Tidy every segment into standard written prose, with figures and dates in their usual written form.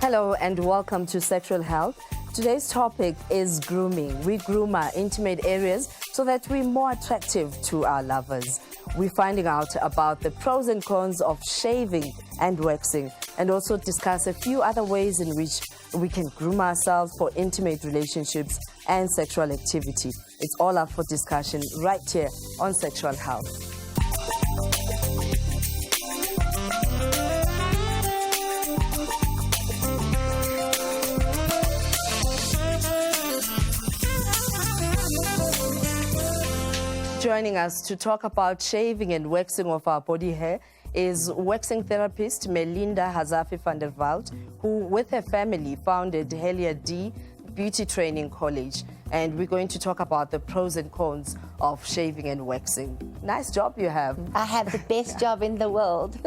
Hello and welcome to Sexual Health. Today's topic is grooming. We groom our intimate areas so that we're more attractive to our lovers. We're finding out about the pros and cons of shaving and waxing, and also discuss a few other ways in which we can groom ourselves for intimate relationships and sexual activity. It's all up for discussion right here on Sexual Health. Joining us to talk about shaving and waxing of our body hair is waxing therapist Melinda van der Walt, who with her family founded Helia-D Beauty Training College. And we're going to talk about the pros and cons of shaving and waxing. Nice job you have. I have the best job in the world.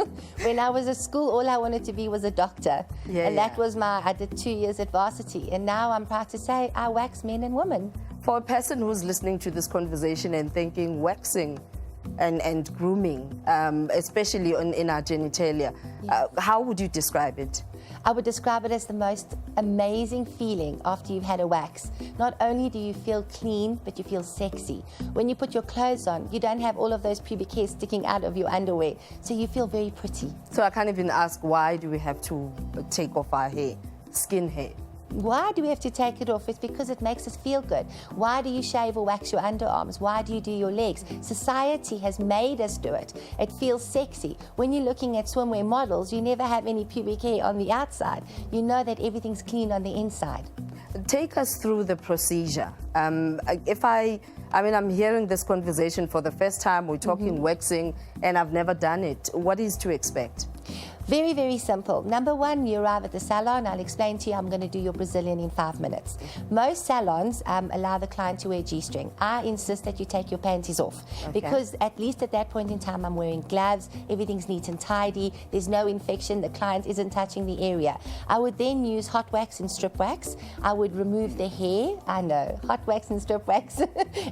When I was at school, all I wanted to be was a doctor. That was I did 2 years at varsity. And now I'm proud to say I wax men and women. For a person who's listening to this conversation and thinking waxing and grooming, especially in our genitalia, how would you describe it? I would describe it as the most amazing feeling after you've had a wax. Not only do you feel clean, but you feel sexy. When you put your clothes on, you don't have all of those pubic hairs sticking out of your underwear, so you feel very pretty. So I can't even ask, why do we have to take off our hair, skin hair? Why do we have to take it off? It's because it makes us feel good. Why do you shave or wax your underarms? Why do you do your legs? Society has made us do it. It feels sexy. When you're looking at swimwear models, you never have any pubic hair on the outside. You know that everything's clean on the inside. Take us through the procedure. I'm hearing this conversation for the first time. We're talking waxing, and I've never done it. What is to expect? Very, very simple. Number one, you arrive at the salon. I'll explain to you, I'm going to do your Brazilian in 5 minutes. Most salons allow the client to wear G-string. I insist that you take your panties off, because at least at that point in time, I'm wearing gloves, everything's neat and tidy, there's no infection, the client isn't touching the area. I would then use hot wax and strip wax. I would remove the hair. I know, hot wax and strip wax.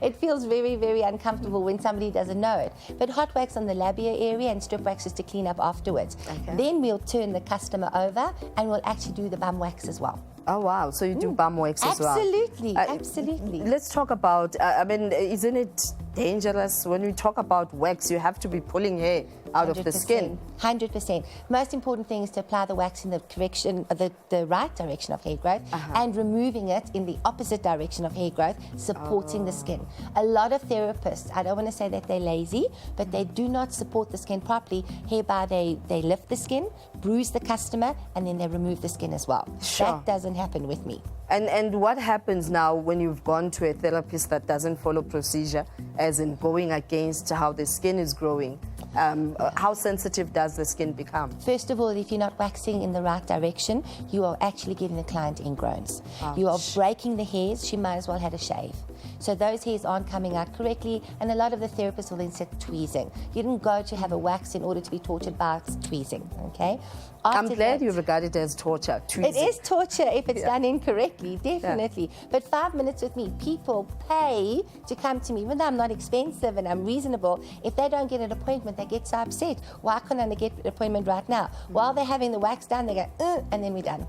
It feels very, very uncomfortable when somebody doesn't know it. But hot wax on the labia area and strip wax is to clean up afterwards. Then we'll turn the customer over and we'll actually do the bum wax as well. Oh, wow. So you do bum wax as well? Absolutely, absolutely. Let's talk about, isn't it dangerous? When we talk about wax, you have to be pulling hair out of the skin. 100%. Most important thing is to apply the wax in the the right direction of hair growth and removing it in the opposite direction of hair growth, supporting the skin. A lot of therapists, I don't want to say that they're lazy, but they do not support the skin properly, hereby they lift the skin, bruise the customer, and then they remove the skin as well. Sure. That doesn't happen with me. And what happens now when you've gone to a therapist that doesn't follow procedure, as in going against how the skin is growing? How sensitive does the skin become? First of all, if you're not waxing in the right direction, you are actually giving the client ingrowns. Ouch. You are breaking the hairs. She might as well had a shave. So those hairs aren't coming out correctly, and a lot of the therapists will then say tweezing. You didn't go to have a wax in order to be tortured by tweezing, okay? I'm glad you regard it as torture, tweezing. It is torture if it's done incorrectly, definitely. But 5 minutes with me, people pay to come to me. Even though I'm not expensive and I'm reasonable, if they don't get an appointment, they get so upset. Why couldn't I get an appointment right now? While they're having the wax done, they go, and then we're done.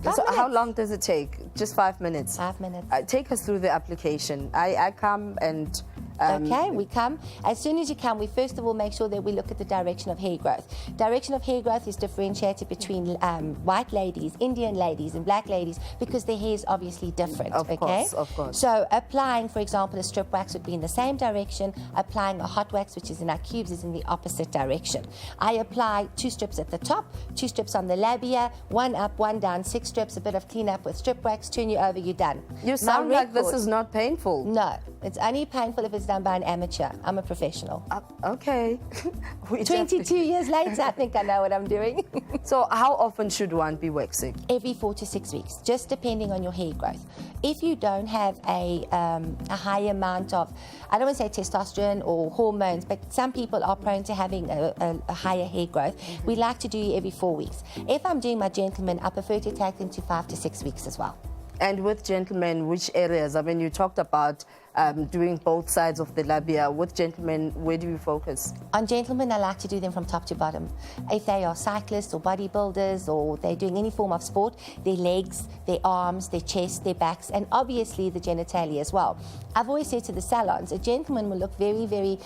So how long does it take? Just 5 minutes? 5 minutes. Take us through the application. I come and... Okay, we come. As soon as you come, we first of all make sure that we look at the direction of hair growth. Direction of hair growth is differentiated between white ladies, Indian ladies, and black ladies, because their hair is obviously different. Of course. So applying, for example, a strip wax would be in the same direction. Applying a hot wax, which is in our cubes, is in the opposite direction. I apply 2 strips at the top, 2 strips on the labia, 1 up, 1 down, 6 strips, a bit of cleanup with strip wax, turn you over, you're done. You sound like this is not painful. No, it's only painful if it's done by an amateur. I'm a professional. Okay. 22 years later, I think I know what I'm doing. So how often should one be waxing? Every 4 to 6 weeks, just depending on your hair growth. If you don't have a high amount of, I don't want to say testosterone or hormones, but some people are prone to having a higher hair growth, we like to do every 4 weeks. If I'm doing my gentlemen, I prefer to take them to 5 to 6 weeks as well. And with gentlemen, which areas? I mean, you talked about doing both sides of the labia. With gentlemen, where do you focus? On gentlemen, I like to do them from top to bottom. If they are cyclists or bodybuilders or they're doing any form of sport, their legs, their arms, their chest, their backs, and obviously the genitalia as well. I've always said to the salons, a gentleman will look very, very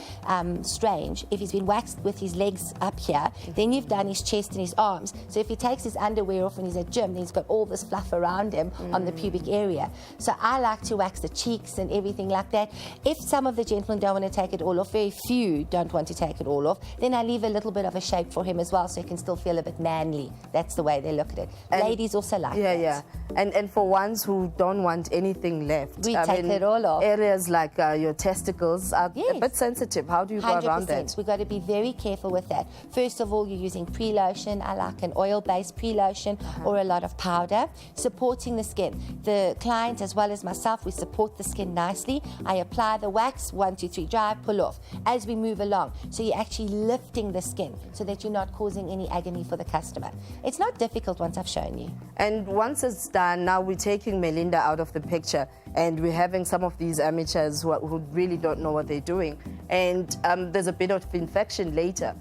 strange if he's been waxed with his legs up here, then you've done his chest and his arms. So if he takes his underwear off when he's at gym, then he's got all this fluff around him on the pubic area. So I like to wax the cheeks and everything like that. If some of the gentlemen don't want to take it all off, very few don't want to take it all off, then I leave a little bit of a shape for him as well so he can still feel a bit manly. That's the way they look at it. And ladies also like that. Yeah. And for ones who don't want anything left, we take it all off. Areas like your testicles are a bit sensitive. How do you go around that? We've got to be very careful with that. First of all, you're using pre-lotion. I like an oil-based pre-lotion or a lot of powder, supporting the skin. The client as well as myself, we support the skin nicely. I apply the wax, 1, 2, 3, dry, pull off, as we move along. So you're actually lifting the skin so that you're not causing any agony for the customer. It's not difficult once I've shown you. And once it's done, now we're taking Melinda out of the picture and we're having some of these amateurs who really don't know what they're doing. And there's a bit of infection later.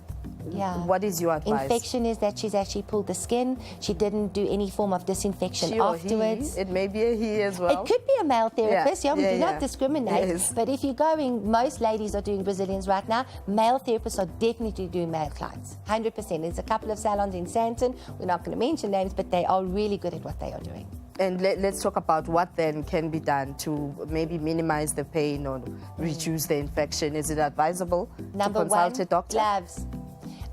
Yeah. What is your advice? Infection is that she's actually pulled the skin. She didn't do any form of disinfection She or afterwards. He. It may be a he as well. It could be a male therapist. We do not discriminate. Yes. But if you're going, most ladies are doing Brazilians right now. Male therapists are definitely doing male clients. 100%. There's a couple of salons in Sandton. We're not going to mention names, but they are really good at what they are doing. And let's talk about what then can be done to maybe minimize the pain or reduce the infection. Is it advisable to consult a doctor? Gloves.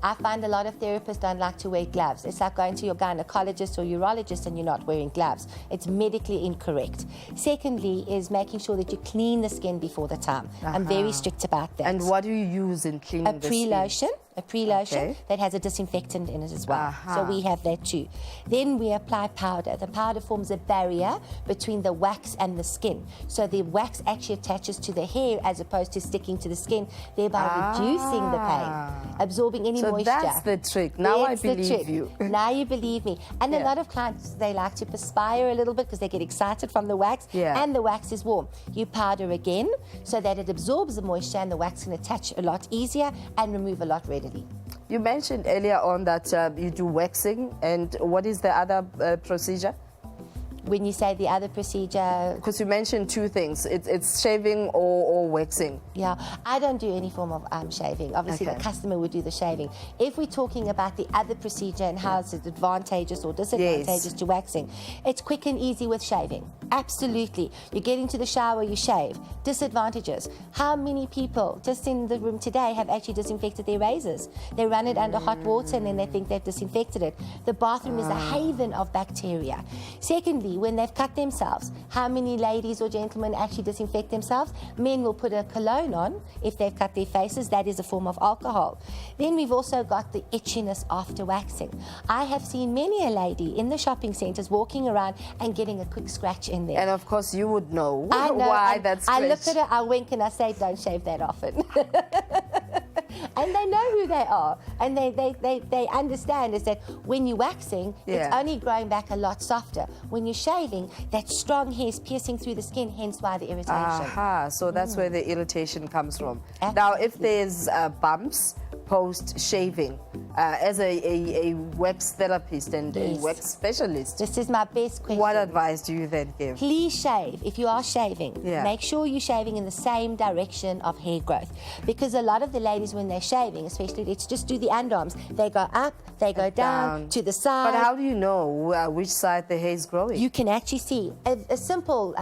I find a lot of therapists don't like to wear gloves. It's like going to your gynecologist or urologist and you're not wearing gloves. It's medically incorrect. Secondly is making sure that you clean the skin before the time. I'm very strict about that. And what do you use in cleaning the skin? A pre-lotion that has a disinfectant in it as well. So we have that too. Then we apply powder. The powder forms a barrier between the wax and the skin. So the wax actually attaches to the hair as opposed to sticking to the skin, thereby reducing the pain, absorbing any moisture. So that's the trick. Now I believe you. Now you believe me. And a lot of clients, they like to perspire a little bit because they get excited from the wax. And the wax is warm. You powder again so that it absorbs the moisture and the wax can attach a lot easier and remove a lot readily. You mentioned earlier on that you do waxing, and what is the other procedure? When you say the other procedure... Because you mentioned two things. It's shaving or waxing. Yeah, I don't do any form of shaving. Obviously, the customer would do the shaving. If we're talking about the other procedure and how it's advantageous or disadvantageous to waxing, it's quick and easy with shaving. Absolutely. You get into the shower, you shave. Disadvantages. How many people just in the room today have actually disinfected their razors? They run it under hot water and then they think they've disinfected it. The bathroom is a haven of bacteria. Secondly, when they've cut themselves, how many ladies or gentlemen actually disinfect themselves? Men will put a cologne on if they've cut their faces. That is a form of alcohol. Then we've also got the itchiness after waxing. I have seen many a lady in the shopping centres walking around and getting a quick scratch in there. And of course you would know, why that's I look at her, I wink and I say, don't shave that often. And they know who they are, and they understand is that when you're waxing, it's only growing back a lot softer. When you're shaving, that strong hair is piercing through the skin, hence why the irritation. So that's where the irritation comes from. Absolutely. Now, if there's bumps post-shaving, as a wax therapist and a wax specialist, this is my best question. What advice do you then give? Please shave. If you are shaving, make sure you're shaving in the same direction of hair growth. Because a lot of the ladies, when they're shaving, especially, let's just do the underarms, they go up, they go down, to the side. But how do you know which side the hair is growing? You can actually see. A simple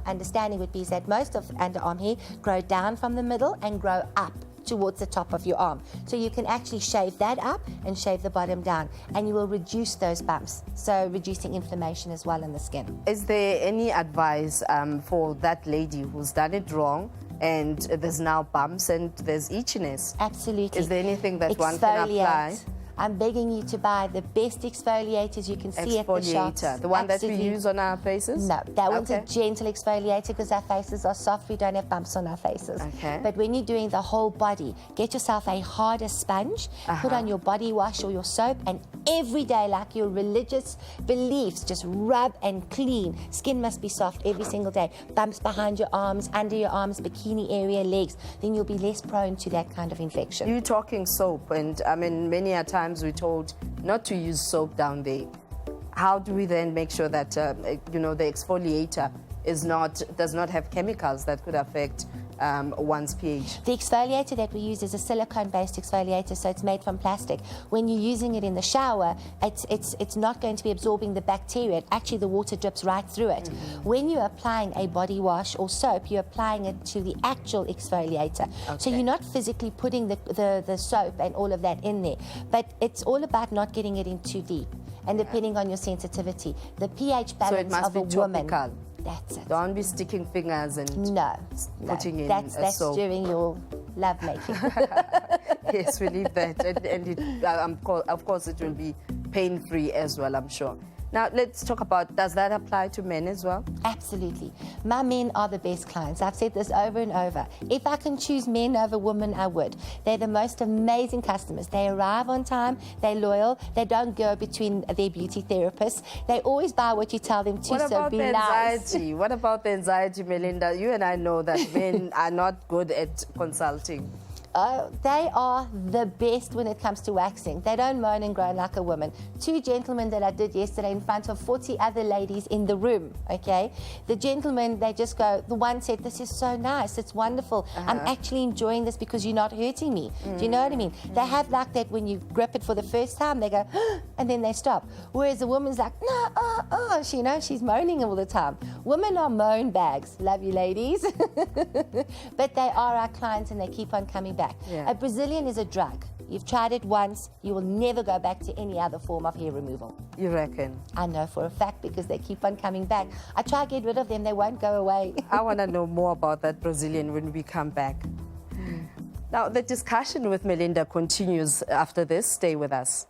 understanding would be that most of underarm hair grow down from the middle and grow up towards the top of your arm. So you can actually shave that up and shave the bottom down, and you will reduce those bumps, so reducing inflammation as well in the skin. Is there any advice for that lady who's done it wrong and there's now bumps and there's itchiness? Absolutely. Is there anything that one can apply? I'm begging you to buy the best exfoliators you can see at the shops. The one Absolutely. that we use on our faces? No, that one's a gentle exfoliator because our faces are soft. We don't have bumps on our faces. Okay. But when you're doing the whole body, get yourself a harder sponge, put on your body wash or your soap, and every day, like your religious beliefs, just rub and clean. Skin must be soft every single day. Bumps behind your arms, under your arms, bikini area, legs. Then you'll be less prone to that kind of infection. You're talking soap, and I mean, many a times we're told not to use soap down there. How do we then make sure that you know, the exfoliator does not have chemicals that could affect one's pH? The exfoliator that we use is a silicone-based exfoliator, so it's made from plastic. When you're using it in the shower, it's not going to be absorbing the bacteria. Actually, the water drips right through it. When you're applying a body wash or soap, you're applying it to the actual exfoliator. So you're not physically putting the soap and all of that in there. But it's all about not getting it in too deep. And depending on your sensitivity, the pH balance of a woman. Topical. That's it. Don't be sticking fingers and putting in that's soap. during your love making. Yes, we leave that, and of course it will be pain-free as well, I'm sure. Now let's talk about, does that apply to men as well? Absolutely. My men are the best clients. I've said this over and over. If I can choose men over women, I would. They're the most amazing customers. They arrive on time, they're loyal, they don't go between their beauty therapists. They always buy what you tell them to, so be nice. What about the anxiety, Melinda? You and I know that men are not good at consulting. They are the best when it comes to waxing. They don't moan and groan like a woman. 2 gentlemen that I did yesterday in front of 40 other ladies in the room, okay? The gentlemen, they just go, the one said, this is so nice, it's wonderful. I'm actually enjoying this because you're not hurting me. Do you know what I mean? They have like that when you grip it for the first time, they go, and then they stop. Whereas the woman's like, no, you know, she's moaning all the time. Women are moan bags. Love you, ladies. But they are our clients and they keep on coming back. Yeah. A Brazilian is a drug. You've tried it once, you will never go back to any other form of hair removal. You reckon? I know for a fact because they keep on coming back. I try to get rid of them, they won't go away. I want to know more about that Brazilian when we come back. Now, the discussion with Melinda continues after this. Stay with us.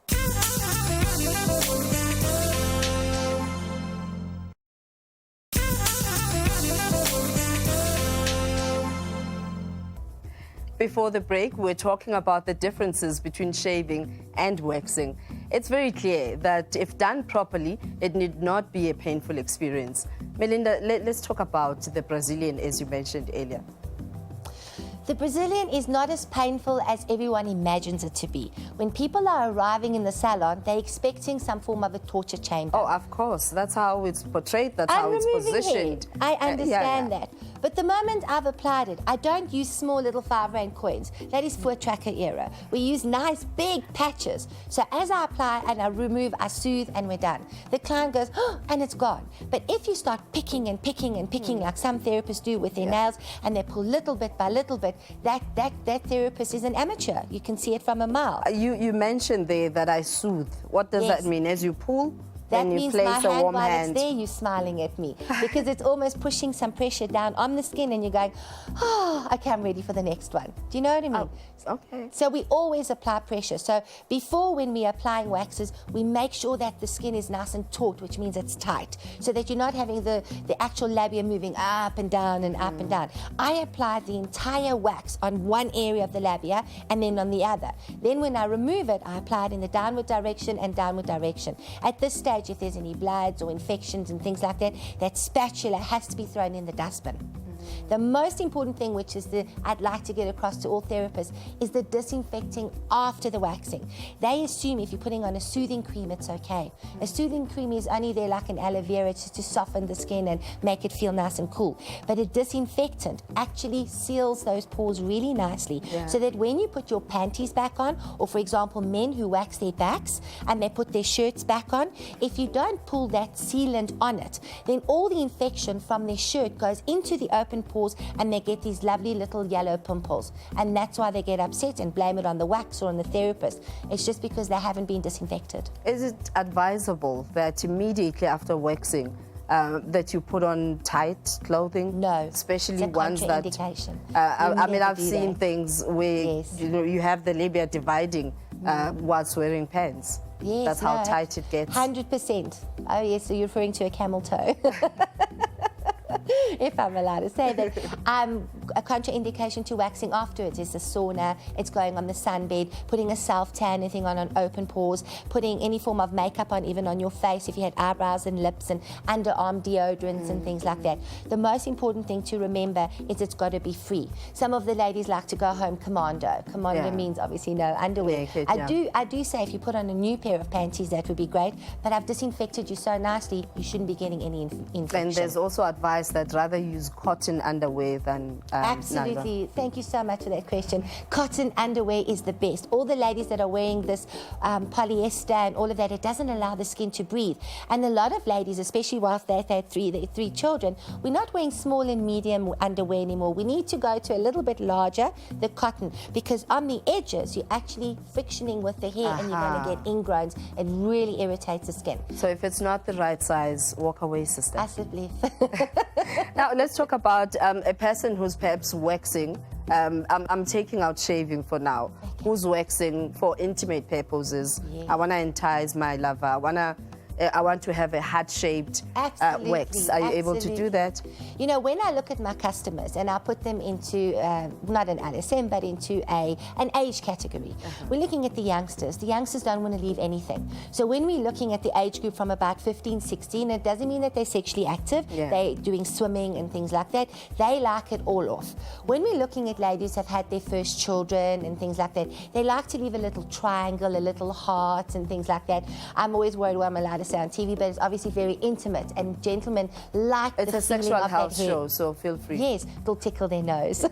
Before the break, we're talking about the differences between shaving and waxing. It's very clear that if done properly, it need not be a painful experience. Melinda, let's talk about the Brazilian, as you mentioned earlier. The Brazilian is not as painful as everyone imagines it to be. When people are arriving in the salon, they're expecting some form of a torture chamber. Oh, of course. That's how it's portrayed. That's how it's positioned. I understand that. But the moment I've applied it, I don't use small little 5-rand coins. That is for a tracker era. We use nice big patches. So as I apply and I remove, I soothe and we're done. The client goes, oh, and it's gone. But if you start picking and picking and picking like some therapists do with their nails, and they pull little bit by little bit, that therapist is an amateur. You can see it from a mile. You mentioned there that I soothe. What does that mean? As you pull? That you means place my a hand warm while hand. it's there, you're smiling at me. Because it's almost pushing some pressure down on the skin and you're going, oh, okay, I'm ready for the next one. Do you know what I mean? Oh, okay. So we always apply pressure. So before, when we're applying waxes, we make sure that the skin is nice and taut, which means it's tight, so that you're not having the actual labia moving up and down and up and down. I apply the entire wax on one area of the labia and then on the other. Then when I remove it, I apply it in the downward direction and downward direction. At this stage, if there's any bloods or infections and things like that, that spatula has to be thrown in the dustbin. The most important thing, which is I'd like to get across to all therapists, is the disinfecting after the waxing. They assume if you're putting on a soothing cream, it's okay. A soothing cream is only there like an aloe vera just to soften the skin and make it feel nice and cool. But a disinfectant actually seals those pores really nicely, so that when you put your panties back on, or for example, men who wax their backs and they put their shirts back on, if you don't pull that sealant on it, then all the infection from their shirt goes into the open pores and they get these lovely little yellow pimples. And that's why they get upset and blame it on the wax or on the therapist. It's just because they haven't been disinfected. Is it advisable that immediately after waxing that you put on tight clothing? No, especially it's a ones that contraindication. I mean, I've seen things where you have the labia dividing whilst wearing pants. Yes, that's how tight it gets. 100%. Oh yes, so you're referring to a camel toe. If I'm allowed to say that. A contraindication to waxing afterwards is the sauna. It's going on the sunbed, putting a self-tan, anything on open pores, putting any form of makeup on, even on your face if you had eyebrows and lips, and underarm deodorants and things like that. The most important thing to remember is it's got to be free. Some of the ladies like to go home commando. Commando means obviously no underwear. I do say if you put on a new pair of panties, that would be great, but I've disinfected you so nicely, you shouldn't be getting any infection. And there's also advice that rather use cotton underwear than absolutely. nylon. Thank you so much for that question. Cotton underwear is the best. All the ladies that are wearing this polyester and all of that, it doesn't allow the skin to breathe. And a lot of ladies, especially whilst they've had three children, we're not wearing small and medium underwear anymore. We need to go to a little bit larger, the cotton, because on the edges you're actually frictioning with the hair and you're going to get ingrowns. It really irritates the skin. So if it's not the right size, walk away, sister. Absolutely. Now let's talk about a person who's perhaps waxing. I'm taking out shaving for now. Okay. Who's waxing for intimate purposes? Yes. I want to entice my lover. I want to have a heart-shaped wax. Are you able to do that? You know, when I look at my customers and I put them into, not an LSM, but into an age category, we're looking at the youngsters. The youngsters don't want to leave anything. So when we're looking at the age group from about 15, 16, it doesn't mean that they're sexually active. They're doing swimming and things like that. They like it all off. When we're looking at ladies who have had their first children and things like that, they like to leave a little triangle, a little heart and things like that. I'm always worried what I'm allowed to say on TV, but it's obviously very intimate, and gentlemen like it's the a sexual health hair. show, so feel free. Yes, it'll tickle their nose.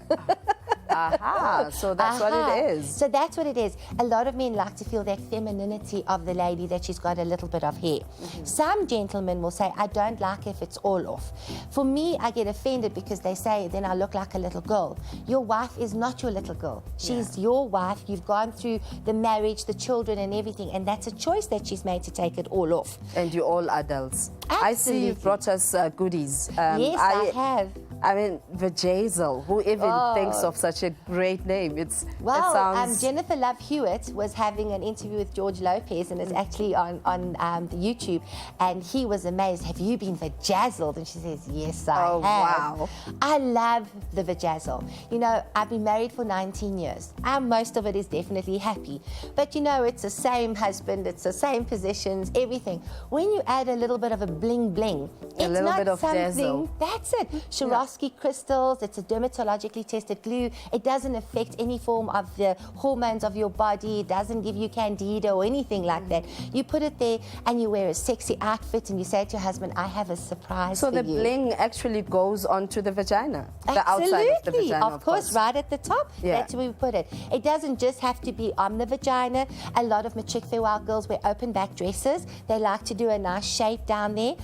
So that's what it is. So that's what it is. A lot of men like to feel that femininity of the lady, that she's got a little bit of hair. Some gentlemen will say, I don't like if it's all off. For me, I get offended because they say, then I look like a little girl. Your wife is not your little girl. She's your wife. You've gone through the marriage, the children and everything, and that's a choice that she's made to take it all off. And you're all adults. Absolutely. I see you've brought us goodies. Yes, I have. I mean, Vajazel, who even thinks of such a great name? It sounds... Jennifer Love Hewitt was having an interview with George Lopez, and it's actually on the YouTube, and he was amazed. Have you been vajazzled? And she says, yes, I have. Wow. I love the vajazzle. You know, I've been married for 19 years, and most of it is definitely happy. But, you know, it's the same husband, it's the same positions, everything. When you add a little bit of a bling-bling, a it's little not bit of something... dazzle. That's it. Swarovski crystals, it's a dermatologically tested glue. It doesn't affect any form of the hormones of your body. It doesn't give you candida or anything like that. You put it there and you wear a sexy outfit and you say to your husband, I have a surprise for you. So the bling actually goes onto the vagina? Absolutely. The outside of the vagina, of course, right at the top. That's where we put it. It doesn't just have to be on the vagina. A lot of matric farewell girls wear open back dresses. They like to do a nice shape down there.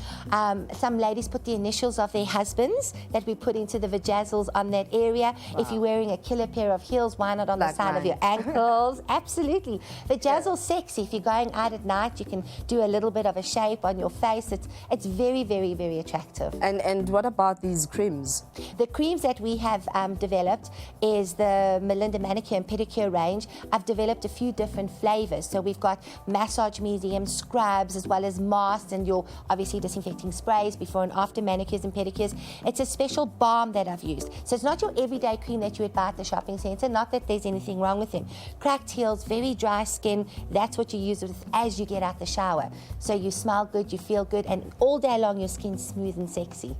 Some ladies put the initials of their husbands that we put into the vajazzles on that area. Wow. If you're wearing a killer pair of heels, why not on the side of your ankles? Absolutely. Vajazzle's sexy. If you're going out at night, you can do a little bit of a shape on your face. It's very, very, very attractive. And what about these creams? The creams that we have developed is the Melinda manicure and pedicure range. I've developed a few different flavors. So we've got massage medium, scrubs, as well as masks, and your obviously disinfecting sprays before and after manicures and pedicures. It's a special balm that I've used. So it's not your everyday cream that you would buy at the shopping centre, not that there's anything wrong with them. Cracked heels, very dry skin, that's what you use with as you get out the shower. So you smell good, you feel good, and all day long your skin's smooth and sexy.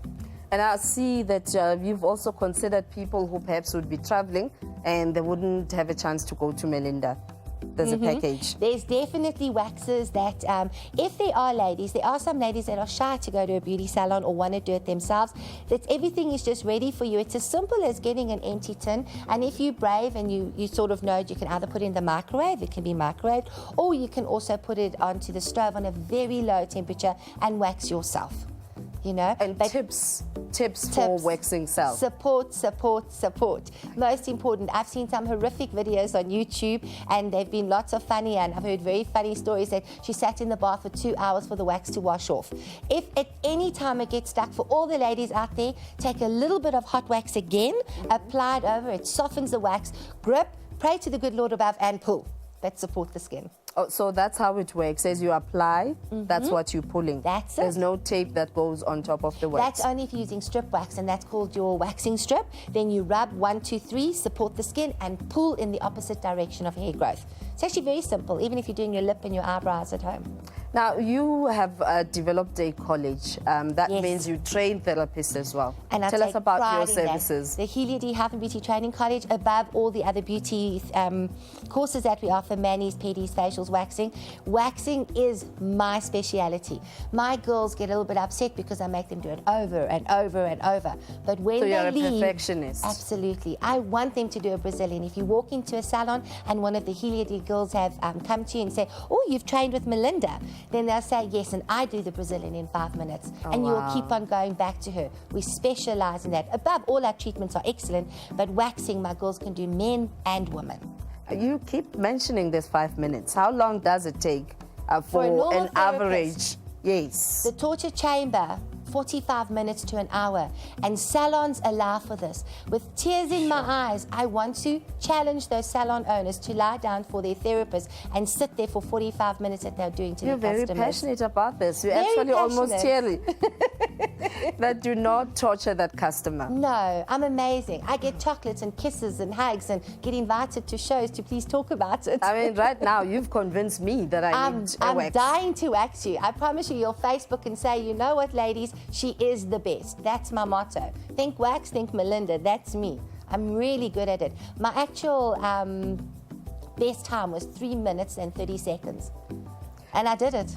And I see that you've also considered people who perhaps would be traveling and they wouldn't have a chance to go to Melinda. There's a package. There's definitely waxes that, if there are ladies, there are some ladies that are shy to go to a beauty salon or want to do it themselves, that everything is just ready for you. It's as simple as getting an empty tin, and if you're brave and you sort of know, you can either put it in the microwave, it can be microwaved, or you can also put it onto the stove on a very low temperature and wax yourself. You know, and tips for waxing self. Support. Most important. I've seen some horrific videos on YouTube, and they've been lots of funny, and I've heard very funny stories that she sat in the bath for 2 hours for the wax to wash off. If at any time it gets stuck, for all the ladies out there, take a little bit of hot wax again, apply it over, it softens the wax, grip, pray to the good Lord above, and pull. that support the skin. Oh, so that's how it works. As you apply, that's what you're pulling. That's it. There's no tape that goes on top of the wax. That's only if you're using strip wax, and that's called your waxing strip. Then you rub 1, 2, 3, support the skin, and pull in the opposite direction of hair growth. It's actually very simple, even if you're doing your lip and your eyebrows at home. Now, you have developed a college. That Yes. means you train therapists as well. And I Tell us take about pride your in that. services. The Helia-D Health and Beauty Training College, above all the other beauty courses that we offer, manis, pedis, facials, waxing. Waxing is my speciality. My girls get a little bit upset because I make them do it over and over and over. But when So they you're a leave, perfectionist. absolutely, I want them to do a Brazilian. If you walk into a salon and one of the Helia-D girls have come to you and say, "Oh, you've trained with Melinda," then they'll say, "Yes, and I do the Brazilian in 5 minutes." And you will wow. keep on going back to her. We specialize in that. Above all, our treatments are excellent, but waxing, my girls can do men and women. You keep mentioning this 5 minutes. How long does it take for a normal an therapist, average? Yes. The torture chamber, 45 minutes to an hour, and salons allow for this. With tears in my eyes, I want to challenge those salon owners to lie down for their therapist and sit there for 45 minutes that they're doing to You're their very customers. passionate about this. You're Very actually almost passionate. teary. That do not torture that customer. No, I'm amazing. I get chocolates and kisses and hugs and get invited to shows to please talk about it. I mean, right now, you've convinced me that I need a I'm wax. dying to wax you. I promise you, you'll Facebook and say, "You know what, ladies, she is the best." That's my motto. Think wax, think Melinda. That's me. I'm really good at it. My actual best time was 3 minutes and 30 seconds. And I did it.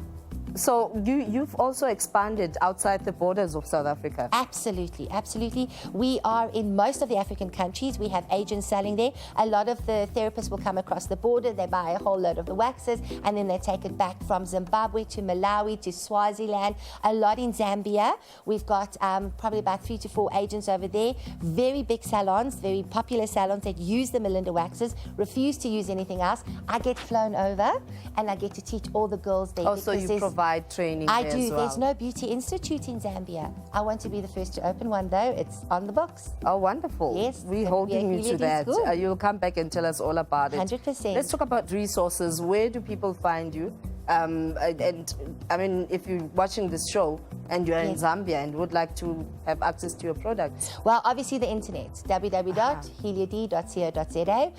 So you've also expanded outside the borders of South Africa. Absolutely, absolutely. We are in most of the African countries. We have agents selling there. A lot of the therapists will come across the border. They buy a whole load of the waxes, and then they take it back from Zimbabwe to Malawi to Swaziland. A lot in Zambia. We've got probably about 3 to 4 agents over there. Very big salons, very popular salons that use the Melinda waxes, refuse to use anything else. I get flown over, and I get to teach all the girls there. Oh, so you provide training I there do. as well. There's no beauty institute in Zambia. I want to be the first to open one, though. It's on the books. Oh, wonderful. Yes, We're it's holding gonna you be a to Helia-D that. school. You'll come back and tell us all about it. 100%. Let's talk about resources. Where do people find you? And I mean, if you're watching this show and you're in Yes. Zambia and would like to have access to your products. Well, obviously the internet, www.heliad.co.za.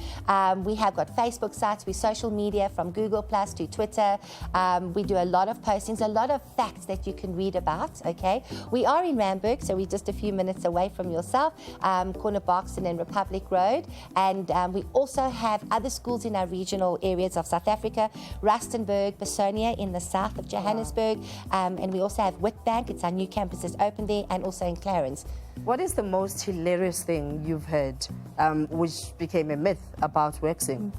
We have got Facebook sites, we social media from Google Plus to Twitter. We do a lot of postings, a lot of facts that you can read about, okay? We are in Randburg, so we're just a few minutes away from yourself, corner Barkston and Republic Road. And we also have other schools in our regional areas of South Africa, Rustenburg, Besonia in the south of Johannesburg, and we also have Witbank. It's our new campus that's open there, and also in Clarence. What is the most hilarious thing you've heard, which became a myth about waxing?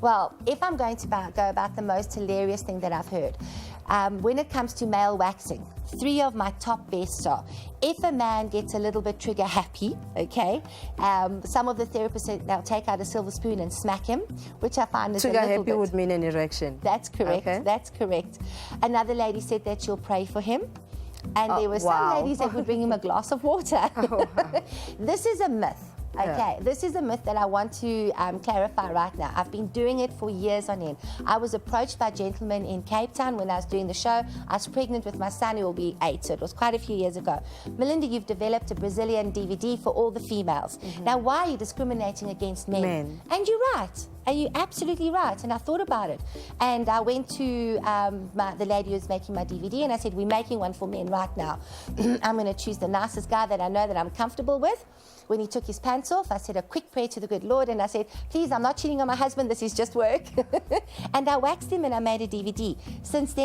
Well, if I'm going to go about the most hilarious thing that I've heard, when it comes to male waxing, 3 of my top best are, if a man gets a little bit trigger happy, okay, some of the therapists say they'll take out a silver spoon and smack him, which I find is Trigger a little happy bit... would mean an erection. That's correct, Okay. that's correct. Another lady said that she'll pray for him. And there were wow. some ladies that would bring him a glass of water. This is a myth. Okay, this is a myth that I want to clarify right now. I've been doing it for years on end. I was approached by gentlemen in Cape Town when I was doing the show. I was pregnant with my son, who will be 8, so it was quite a few years ago. "Melinda, you've developed a Brazilian DVD for all the females. Now, why are you discriminating against men?" And you're right. And you're absolutely right. And I thought about it. And I went to the lady who was making my DVD, and I said, "We're making one for men right now. I'm going to choose the nicest guy that I know that I'm comfortable with." When he took his pants off, I said a quick prayer to the good Lord, and I said, "Please, I'm not cheating on my husband. This is just work." And I waxed him, and I made a DVD. Since then,